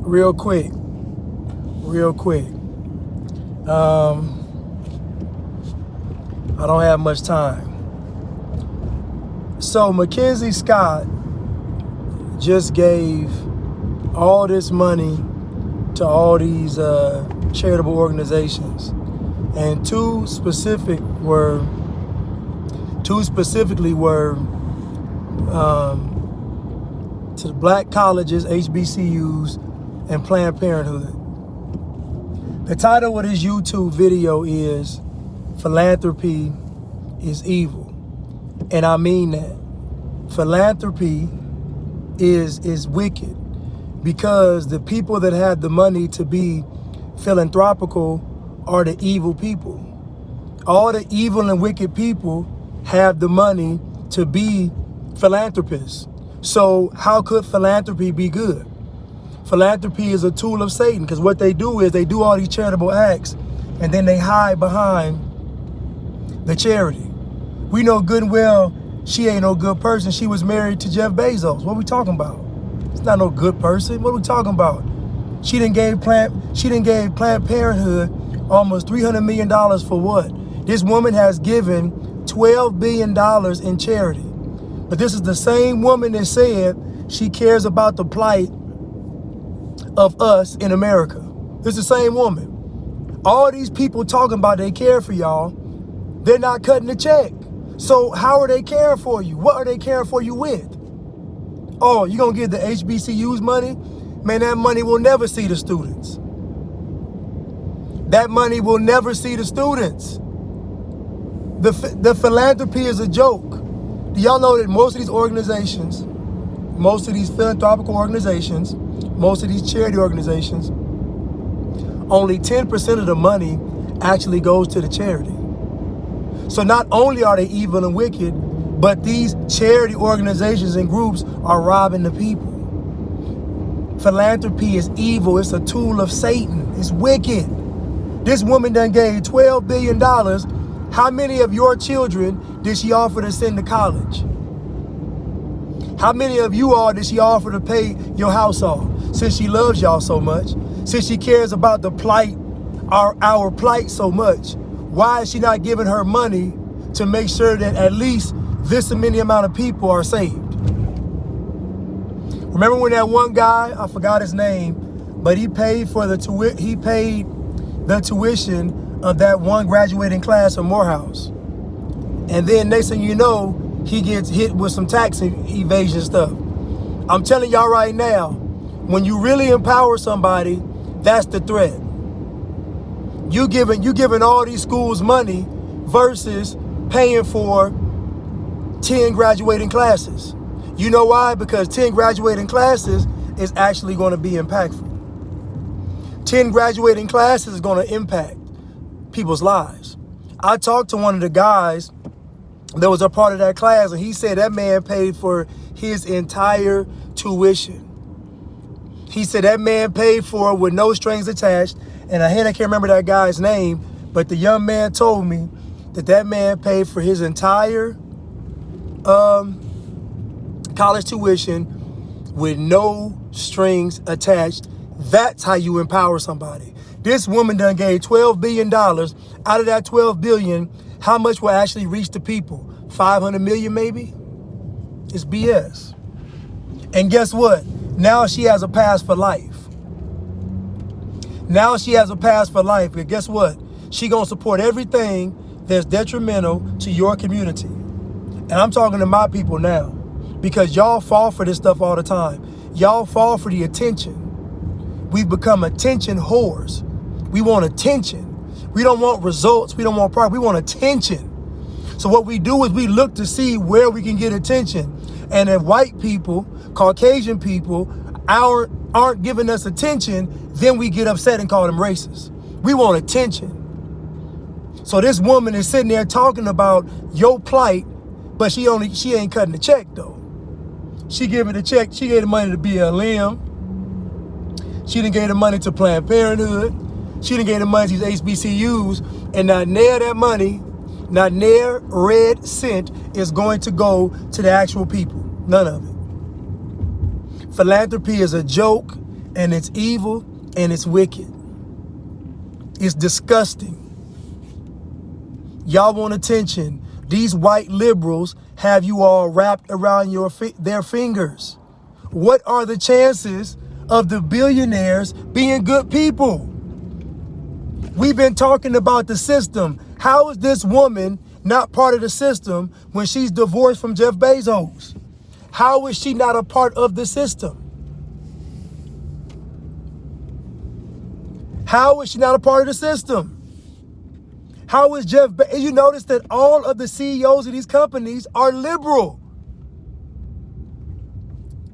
real quick. I don't have much time. So Mackenzie Scott just gave all this money to all these charitable organizations, and two specifically were to the black colleges, HBCUs, and Planned Parenthood. The title of this YouTube video is Philanthropy is Evil. And I mean that. Philanthropy is wicked, because the people that have the money to be philanthropical are the evil people. All the evil and wicked people have the money to be philanthropists. So how could philanthropy be good? Philanthropy is a tool of Satan, because what they do is they do all these charitable acts and then they hide behind the charity. We know good and well she ain't no good person. She was married to Jeff Bezos. What are we talking about? It's not no good person. What are we talking about? She done gave Planned Parenthood almost $300 million for what? This woman has given $12 billion in charity. But this is the same woman that said she cares about the plight of us in America. This is the same woman. All these people talking about they care for y'all, they're not cutting the check. So how are they caring for you? What are they caring for you with? Oh, you gonna give the HBCUs money? Man, that money will never see the students. That money will never see the students. The philanthropy is a joke. Do y'all know that most of these organizations, most of these philanthropical organizations, most of these charity organizations, only 10% of the money actually goes to the charity. So not only are they evil and wicked, but these charity organizations and groups are robbing the people. Philanthropy is evil. It's a tool of Satan. It's wicked. This woman done gave $12 billion. How many of your children did she offer to send to college? How many of you all did she offer to pay your house off? Since she loves y'all so much, since she cares about the plight, our plight so much, why is she not giving her money to make sure that at least this many amount of people are saved? Remember when that one guy, I forgot his name, but he paid for the tuition of that one graduating class of Morehouse. And then next thing you know, he gets hit with some tax evasion stuff. I'm telling y'all right now, when you really empower somebody, that's the threat. You giving all these schools money versus paying for 10 graduating classes. You know why? Because 10 graduating classes is actually going to be impactful. 10 graduating classes is going to impact people's lives. I talked to one of the guys that was a part of that class, and he said that man paid for his entire tuition. He said that man paid for it with no strings attached. And I can't remember that guy's name, but the young man told me that man paid for his entire college tuition with no strings attached. That's how you empower somebody. This woman done gave $12 billion. Out of that $12 billion, how much will actually reach the people? 500 million maybe? It's BS. And guess what? Now she has a pass for life. Now she has a pass for life. But guess what? She gonna support everything that's detrimental to your community. And I'm talking to my people now, because y'all fall for this stuff all the time. Y'all fall for the attention. We've become attention whores. We want attention. We don't want results. We don't want progress. We want attention. So what we do is we look to see where we can get attention. And if white people, Caucasian people aren't giving us attention, then we get upset and call them racist. We want attention. So this woman is sitting there talking about your plight, but she ain't cutting the check though. She giving the check. She gave the money to BLM. She done gave the money to Planned Parenthood. She done gave the money to these HBCUs, and not near that money, not near red cent is going to go to the actual people. None of it. Philanthropy is a joke. and it's evil, and it's wicked. It's disgusting. Y'all want attention. These white liberals have you all wrapped around their fingers. What are the chances of the billionaires being good people? We've been talking about the system. How is this woman not part of the system when she's divorced from Jeff Bezos? How is she not a part of the system? How is she not a part of the system? How is you notice that all of the CEOs of these companies are liberal.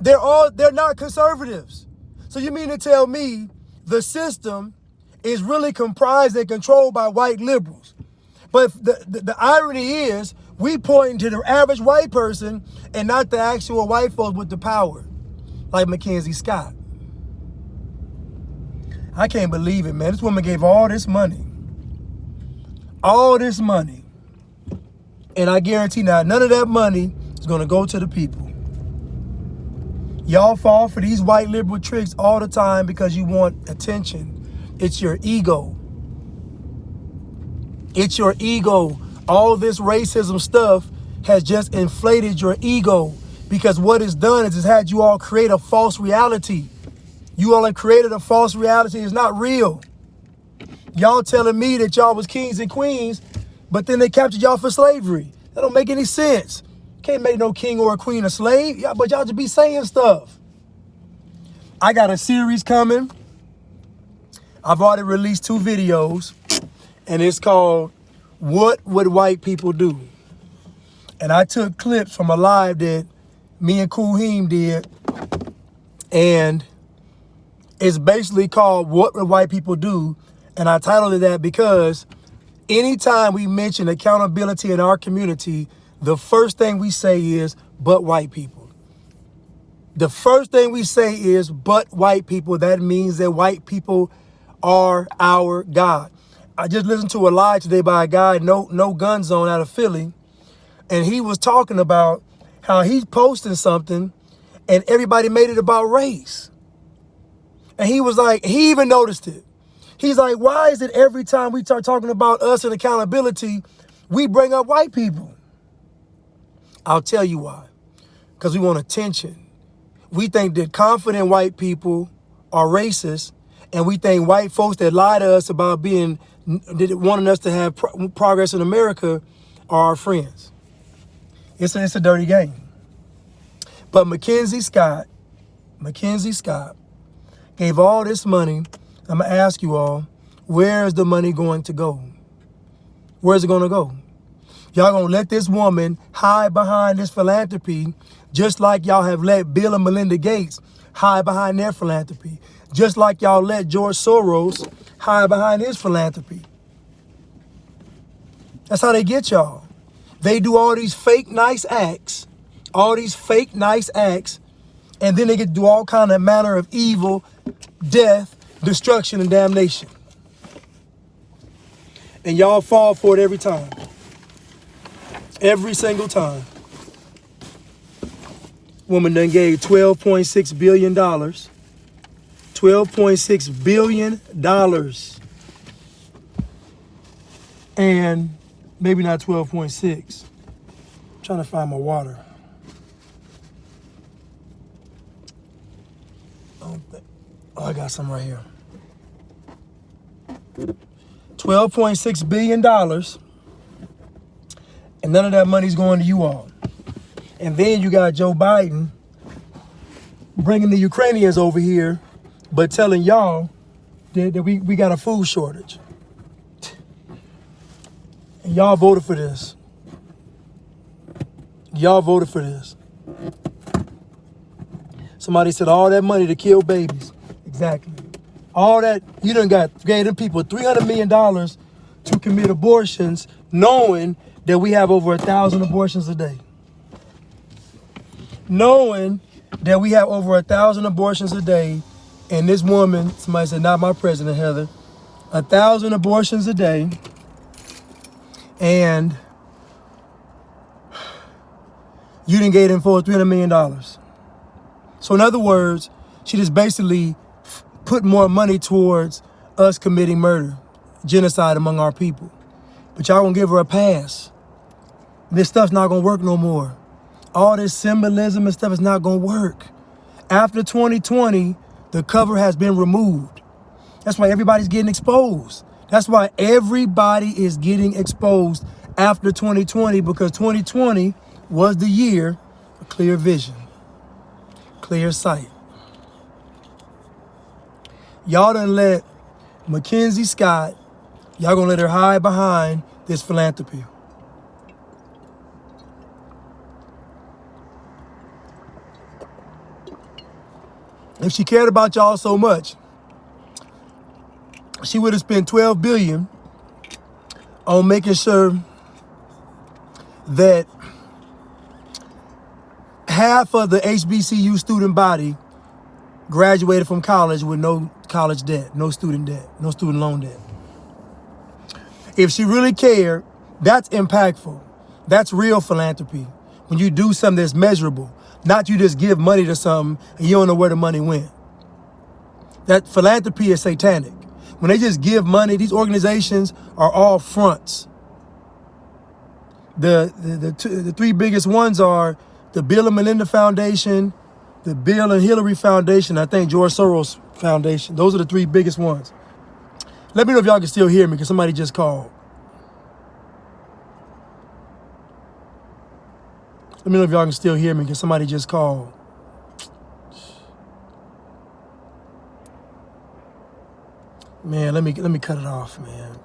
They're not conservatives. So you mean to tell me the system is really comprised and controlled by white liberals? But the irony is we point to the average white person and not the actual white folks with the power, like Mackenzie Scott. I can't believe it, man. This woman gave all this money. And I guarantee now, none of that money is going to go to the people. Y'all fall for these white liberal tricks all the time because you want attention. It's your ego. It's your ego. All this racism stuff has just inflated your ego, because what it's done is it's had you all create a false reality. You all have created a false reality. It's not real. Y'all telling me that y'all was kings and queens, but then they captured y'all for slavery. That don't make any sense. Can't make no king or a queen a slave, but y'all just be saying stuff. I got a series coming. I've already released 2 videos, and it's called What Would White People Do? And I took clips from a live that me and Kuheem did, and it's basically called What Would White People Do? And I titled it that because anytime we mention accountability in our community, the first thing we say is, but white people. The first thing we say is, but white people. That means that white people are our God. I just listened to a live today by a guy, No Gun Zone, out of Philly. And he was talking about how he's posting something and everybody made it about race. And he was like, he even noticed it. He's like, why is it every time we start talking about us and accountability, we bring up white people? I'll tell you why. Because we want attention. We think that confident white people are racist, and we think white folks that lie to us about wanting us to have progress in America are our friends. It's a dirty game. But Mackenzie Scott gave all this money. I'm going to ask you all, where is the money going to go? Where's it going to go? Y'all going to let this woman hide behind this philanthropy, just like y'all have let Bill and Melinda Gates hide behind their philanthropy, just like y'all let George Soros hide behind his philanthropy. That's how they get y'all. They do all these fake nice acts, and then they get to do all kind of manner of evil, death, destruction, and damnation. And y'all fall for it every time. Every single time. Woman done gave $12.6 billion. $12.6 billion. And maybe not 12.6. I'm trying to find my water. I got some right here. $12.6 billion. And none of that money's going to you all. And then you got Joe Biden bringing the Ukrainians over here, but telling y'all that we got a food shortage. And y'all voted for this. Somebody said all that money to kill babies. Exactly. All that, you done gave them people $300 million to commit abortions, knowing that we have over 1,000 abortions a day. Knowing that we have over 1,000 abortions a day, and this woman, somebody said, not my president, Heather, 1,000 abortions a day, and you didn't get them for $300 million. So in other words, she just basically put more money towards us committing murder, genocide among our people. But y'all gonna give her a pass. This stuff's not gonna work no more. All this symbolism and stuff is not gonna work. After 2020, the cover has been removed. That's why everybody's getting exposed. That's why everybody is getting exposed after 2020, because 2020 was the year of clear vision, clear sight. Y'all done let Mackenzie Scott, y'all gonna let her hide behind this philanthropy. If she cared about y'all so much, she would have spent $12 billion on making sure that half of the HBCU student body graduated from college with no college debt, no student loan debt. If she really cared, that's impactful. That's real philanthropy. When you do something that's measurable, not you just give money to something and you don't know where the money went. That philanthropy is satanic. When they just give money, these organizations are all fronts. The three biggest ones are the Bill and Melinda Foundation, the Bill and Hillary Foundation, I think George Soros Foundation. Those are the three biggest ones. Let me know if y'all can still hear me, because somebody just called. Let me know if y'all can still hear me, because somebody just called. Man, let me cut it off, man.